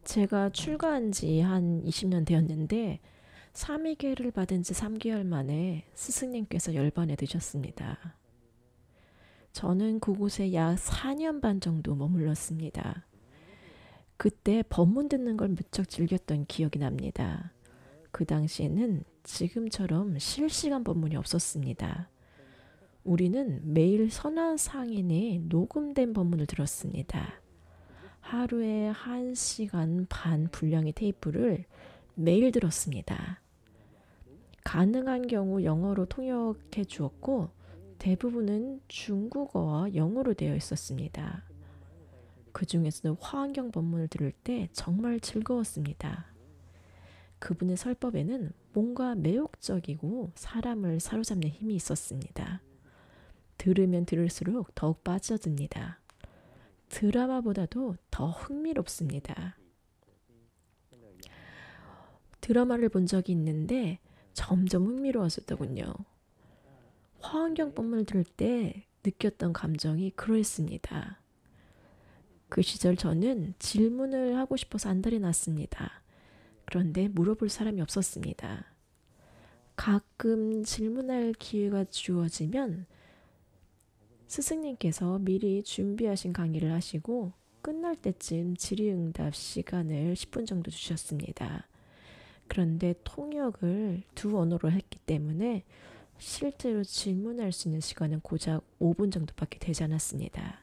제가 출가한 지 한 20년 되었는데 삼위계를 받은 지 3개월 만에 스승님께서 열반에 드셨습니다. 저는 그곳에 약 4년 반 정도 머물렀습니다. 그때 법문 듣는 걸 무척 즐겼던 기억이 납니다. 그 당시에는 지금처럼 실시간 법문이 없었습니다. 우리는 매일 선화 상인의 녹음된 법문을 들었습니다. 하루에 1시간 반 분량의 테이프를 매일 들었습니다. 가능한 경우 영어로 통역해 주었고 대부분은 중국어와 영어로 되어 있었습니다. 그 중에서는 화환경 법문을 들을 때 정말 즐거웠습니다. 그분의 설법에는 뭔가 매혹적이고 사람을 사로잡는 힘이 있었습니다. 들으면 들을수록 더욱 빠져듭니다. 드라마보다도 더 흥미롭습니다. 드라마를 본 적이 있는데 점점 흥미로워졌더군요. 화환경 법문을 들을 때 느꼈던 감정이 그러했습니다. 그 시절 저는 질문을 하고 싶어서 안달이 났습니다. 그런데 물어볼 사람이 없었습니다. 가끔 질문할 기회가 주어지면 스승님께서 미리 준비하신 강의를 하시고 끝날 때쯤 질의응답 시간을 10분 정도 주셨습니다. 그런데 통역을 두 언어로 했기 때문에 실제로 질문할 수 있는 시간은 고작 5분 정도밖에 되지 않았습니다.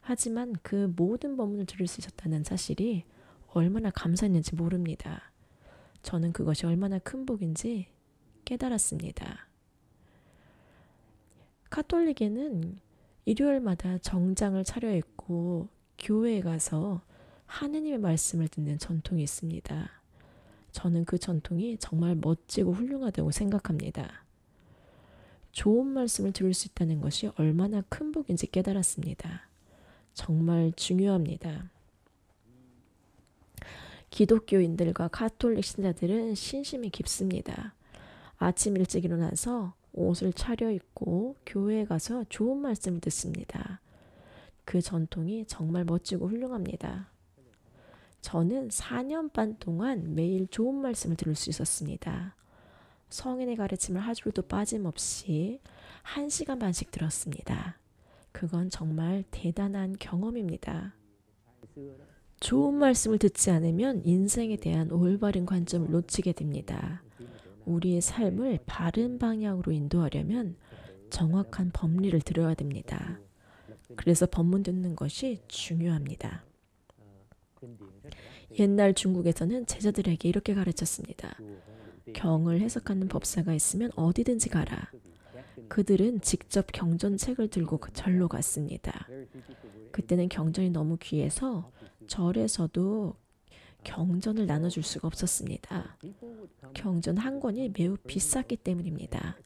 하지만 그 모든 법문을 들을 수 있었다는 사실이 얼마나 감사했는지 모릅니다. 저는 그것이 얼마나 큰 복인지 깨달았습니다. 카톨릭에는 일요일마다 정장을 차려입고 교회에 가서 하느님의 말씀을 듣는 전통이 있습니다. 저는 그 전통이 정말 멋지고 훌륭하다고 생각합니다. 좋은 말씀을 들을 수 있다는 것이 얼마나 큰 복인지 깨달았습니다. 정말 중요합니다. 기독교인들과 카톨릭 신자들은 신심이 깊습니다. 아침 일찍 일어나서 옷을 차려입고 교회에 가서 좋은 말씀을 듣습니다. 그 전통이 정말 멋지고 훌륭합니다. 저는 4년 반 동안 매일 좋은 말씀을 들을 수 있었습니다. 성인의 가르침을 하루도 빠짐없이 1시간 반씩 들었습니다. 그건 정말 대단한 경험입니다. 좋은 말씀을 듣지 않으면 인생에 대한 올바른 관점을 놓치게 됩니다. 우리의 삶을 바른 방향으로 인도하려면 정확한 법리를 들어야 됩니다. 그래서 법문 듣는 것이 중요합니다. 옛날 중국에서는 제자들에게 이렇게 가르쳤습니다. 경을 해석하는 법사가 있으면 어디든지 가라. 그들은 직접 경전책을 들고 절로 갔습니다. 그때는 경전이 너무 귀해서 절에서도 경전을 나눠줄 수가 없었습니다. 경전 한 권이 매우 비쌌기 때문입니다.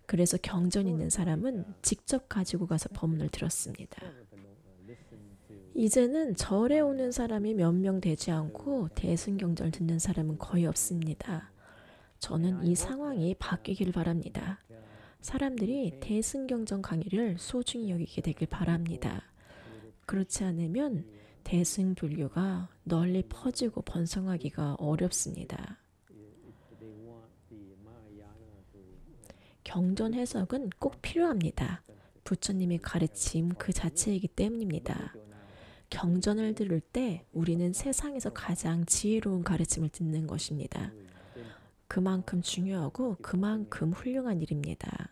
그래서 경전 있는 사람은 직접 가지고 가서 법문을 들었습니다. 이제는 절에 오는 사람이 몇 명 되지 않고 대승경전을 듣는 사람은 거의 없습니다. 저는 이 상황이 바뀌길 바랍니다. 사람들이 대승경전 강의를 소중히 여기게 되길 바랍니다. 그렇지 않으면 대승불교가 널리 퍼지고 번성하기가 어렵습니다. 경전 해석은 꼭 필요합니다. 부처님의 가르침 그 자체이기 때문입니다. 경전을 들을 때 우리는 세상에서 가장 지혜로운 가르침을 듣는 것입니다. 그만큼 중요하고 그만큼 훌륭한 일입니다.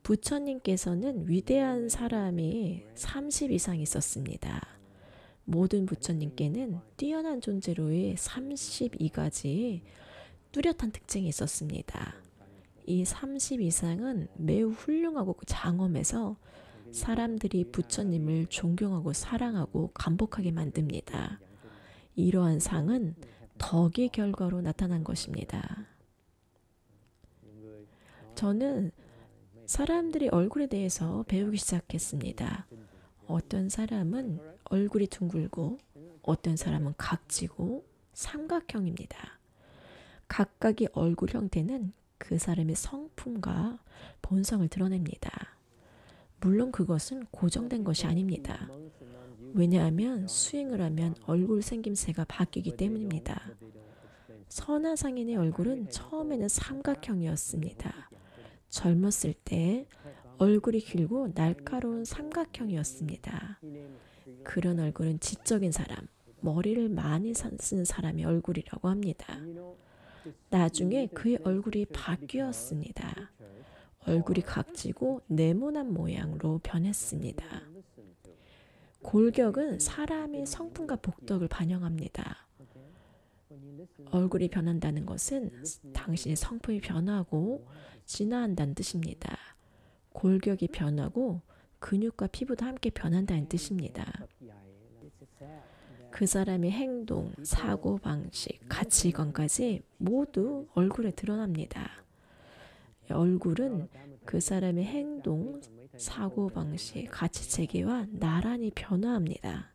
부처님께서는 위대한 사람이 30 이상 있었습니다. 모든 부처님께는 뛰어난 존재로의 32가지 뚜렷한 특징이 있었습니다. 이 30 이상은 매우 훌륭하고 장엄해서 사람들이 부처님을 존경하고 사랑하고 감복하게 만듭니다. 이러한 상은 덕의 결과로 나타난 것입니다. 저는 사람들이 얼굴에 대해서 배우기 시작했습니다. 어떤 사람은 얼굴이 둥글고 어떤 사람은 각지고 삼각형입니다. 각각의 얼굴 형태는 그 사람의 성품과 본성을 드러냅니다. 물론 그것은 고정된 것이 아닙니다. 왜냐하면 수행을 하면 얼굴 생김새가 바뀌기 때문입니다. 선한 상인의 얼굴은 처음에는 삼각형이었습니다. 젊었을 때 얼굴이 길고 날카로운 삼각형이었습니다. 그런 얼굴은 지적인 사람, 머리를 많이 쓴 사람의 얼굴이라고 합니다. 나중에 그의 얼굴이 바뀌었습니다. 얼굴이 각지고 네모난 모양으로 변했습니다. 골격은 사람의 성품과 복덕을 반영합니다. 얼굴이 변한다는 것은 당신의 성품이 변하고 진화한다는 뜻입니다. 골격이 변하고 근육과 피부도 함께 변한다는 뜻입니다. 그 사람의 행동, 사고방식, 가치관까지 모두 얼굴에 드러납니다. 얼굴은 그 사람의 행동, 사고방식, 가치체계와 나란히 변화합니다.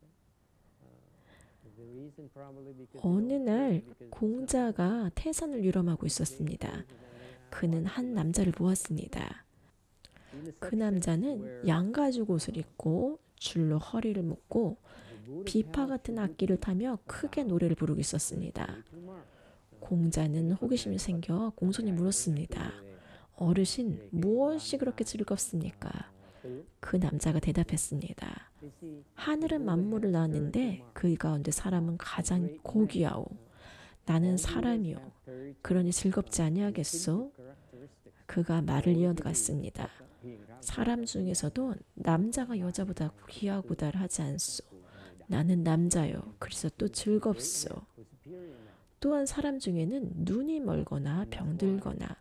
어느 날 공자가 태산을 유람하고 있었습니다. 그는 한 남자를 보았습니다. 그 남자는 양가죽 옷을 입고 줄로 허리를 묶고 비파 같은 악기를 타며 크게 노래를 부르고 있었습니다. 공자는 호기심이 생겨 공손히 물었습니다. 어르신, 무엇이 그렇게 즐겁습니까? 그 남자가 대답했습니다. 하늘은 만물을 낳았는데 그 가운데 사람은 가장 고귀하오. 나는 사람이요. 그러니 즐겁지 아니하겠소? 그가 말을 이어갔습니다. 사람 중에서도 남자가 여자보다 귀하고달 하지 않소. 나는 남자요. 그래서 또 즐겁소. 또한 사람 중에는 눈이 멀거나 병들거나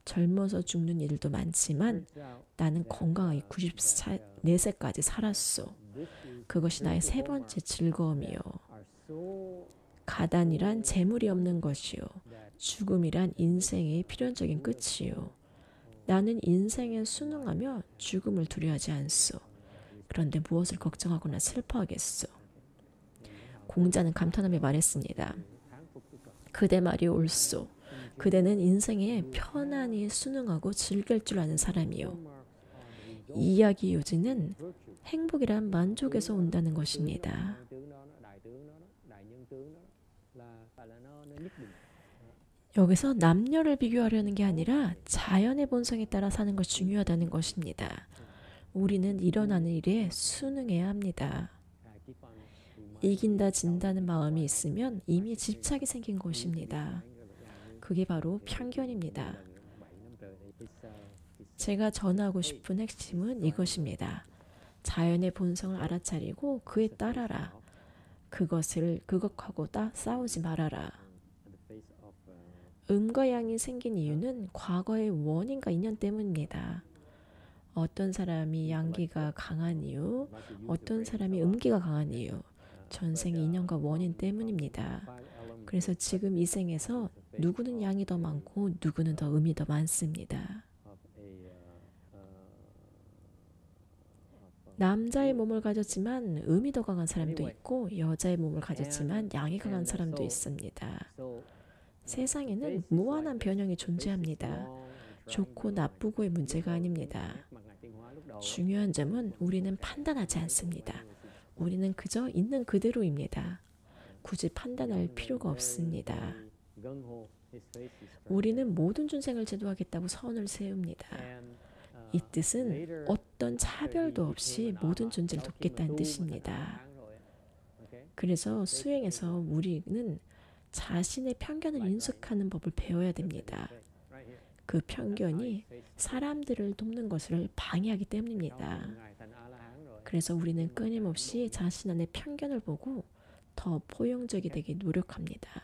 젊어서 죽는 일도 많지만 나는 건강하게 94세까지 살았소. 그것이 나의 세 번째 즐거움이요. 가단이란 재물이 없는 것이요. 죽음이란 인생의 필연적인 끝이요. 나는 인생에 순응하며 죽음을 두려워하지 않소. 그런데 무엇을 걱정하거나 슬퍼하겠소. 공자는 감탄하며 말했습니다. 그대 말이 옳소. 그대는 인생에 편안히 순응하고 즐길 줄 아는 사람이요. 이 이야기 요지는 행복이란 만족에서 온다는 것입니다. 여기서 남녀를 비교하려는 게 아니라 자연의 본성에 따라 사는 것이 중요하다는 것입니다. 우리는 일어나는 일에 순응해야 합니다. 이긴다 진다는 마음이 있으면 이미 집착이 생긴 것입니다. 그게 바로 편견입니다. 제가 전하고 싶은 핵심은 이것입니다. 자연의 본성을 알아차리고 그에 따라라. 그것하고 싸우지 말아라. 음과 양이 생긴 이유는 과거의 원인과 인연 때문입니다. 어떤 사람이 양기가 강한 이유, 어떤 사람이 음기가 강한 이유, 전생의 인연과 원인 때문입니다. 그래서 지금 이 생에서 누구는 양이 더 많고 누구는 더 음이 더 많습니다. 남자의 몸을 가졌지만 음이 더 강한 사람도 있고 여자의 몸을 가졌지만 양이 강한 사람도 있습니다. 세상에는 무한한 변형이 존재합니다. 좋고 나쁘고의 문제가 아닙니다. 중요한 점은 우리는 판단하지 않습니다. 우리는 그저 있는 그대로입니다. 굳이 판단할 필요가 없습니다. 우리는 모든 존생을 제도하겠다고 선을 세웁니다. 이 뜻은 어떤 차별도 없이 모든 존재를 돕겠다는 뜻입니다. 그래서 수행에서 우리는 자신의 편견을 인식하는 법을 배워야 됩니다. 그 편견이 사람들을 돕는 것을 방해하기 때문입니다. 그래서 우리는 끊임없이 자신 안의 편견을 보고 더 포용적이 되게 노력합니다.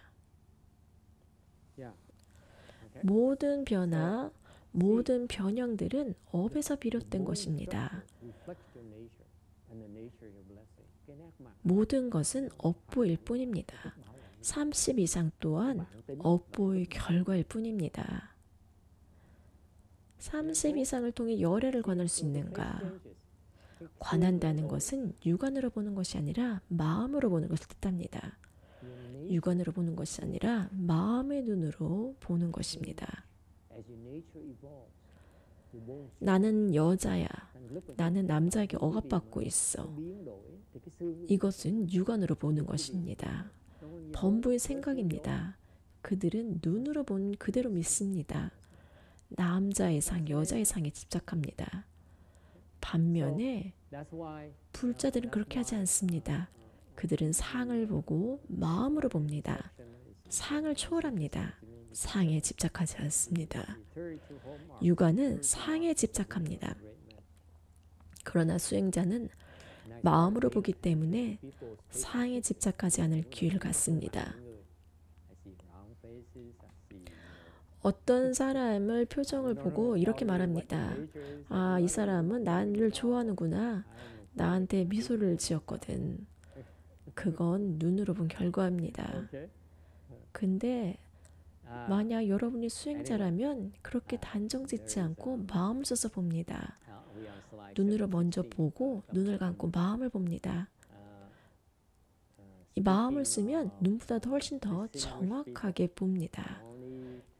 모든 변화, 모든 변형들은 업에서 비롯된 것입니다. 모든 것은 업보일 뿐입니다. 30 이상 또한 업보의 결과일 뿐입니다. 30 이상을 통해 열애를 관할 수 있는가? 관한다는 것은 육안으로 보는 것이 아니라 마음으로 보는 것을 뜻합니다. 육안으로 보는 것이 아니라 마음의 눈으로 보는 것입니다. 나는 여자야. 나는 남자에게 억압받고 있어. 이것은 육안으로 보는 것입니다. 범부의 생각입니다. 그들은 눈으로 본 그대로 믿습니다. 남자의 상, 여자의 상에 집착합니다. 반면에 불자들은 그렇게 하지 않습니다. 그들은 상을 보고 마음으로 봅니다. 상을 초월합니다. 상에 집착하지 않습니다. 육안은 상에 집착합니다. 그러나 수행자는 마음으로 보기 때문에 상에 집착하지 않을 기회를 갖습니다. 어떤 사람을 표정을 보고 이렇게 말합니다. 아, 이 사람은 나를 좋아하는구나. 나한테 미소를 지었거든. 그건 눈으로 본 결과입니다. 근데 만약 여러분이 수행자라면 그렇게 단정 짓지 않고 마음을 써서 봅니다. 눈으로 먼저 보고 눈을 감고 마음을 봅니다. 이 마음을 쓰면 눈보다 훨씬 더 정확하게 봅니다.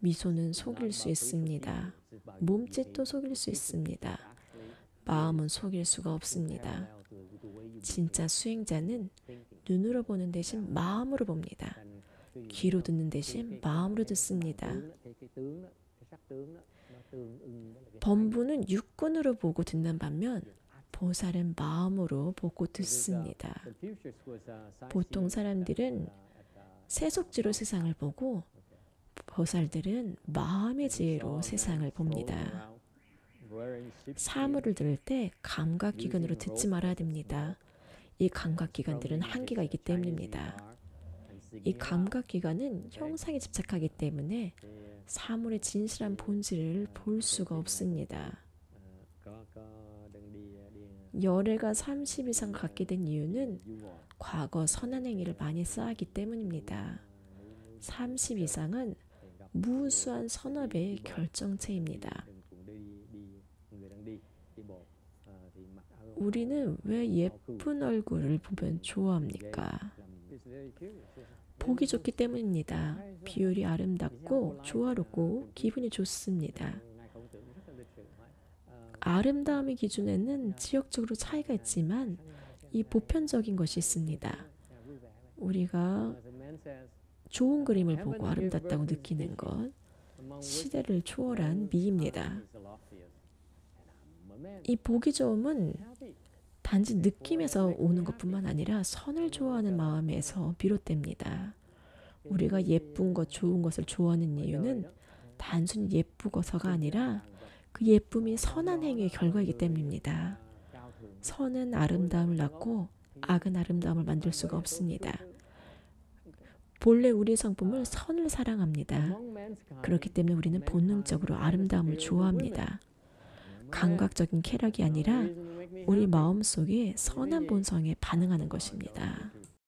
미소는 속일 수 있습니다. 몸짓도 속일 수 있습니다. 마음은 속일 수가 없습니다. 진짜 수행자는 눈으로 보는 대신 마음으로 봅니다. 귀로 듣는 대신 마음으로 듣습니다. 범부는 육군으로 보고 듣는 반면 보살은 마음으로 보고 듣습니다. 보통 사람들은 세속지로 세상을 보고 보살들은 마음의 지혜로 세상을 봅니다. 사물을 들을 때 감각기관으로 듣지 말아야 됩니다. 이 감각기관들은 한계가 있기 때문입니다. 이 감각기관은 형상에 집착하기 때문에 사물의 진실한 본질을 볼 수가 없습니다. 열애가 30 이상 갖게 된 이유는 과거 선한 행위를 많이 쌓았기 때문입니다. 30 이상은 무수한 선업의 결정체입니다. 우리는 왜 예쁜 얼굴을 보면 좋아합니까? 보기 좋기 때문입니다. 비율이 아름답고 조화롭고 기분이 좋습니다. 아름다움의 기준에는 지역적으로 차이가 있지만 이 보편적인 것이 있습니다. 우리가 좋은 그림을 보고 아름답다고 느끼는 것, 시대를 초월한 미입니다. 이 보기 좋음은 단지 느낌에서 오는 것뿐만 아니라 선을 좋아하는 마음에서 비롯됩니다. 우리가 예쁜 것, 좋은 것을 좋아하는 이유는 단순히 예쁘고서가 아니라 그 예쁨이 선한 행위의 결과이기 때문입니다. 선은 아름다움을 낳고 악은 아름다움을 만들 수가 없습니다. 본래 우리의 성품은 선을 사랑합니다. 그렇기 때문에 우리는 본능적으로 아름다움을 좋아합니다. 감각적인 쾌락이 아니라 우리 마음속에 선한 본성에 반응하는 것입니다.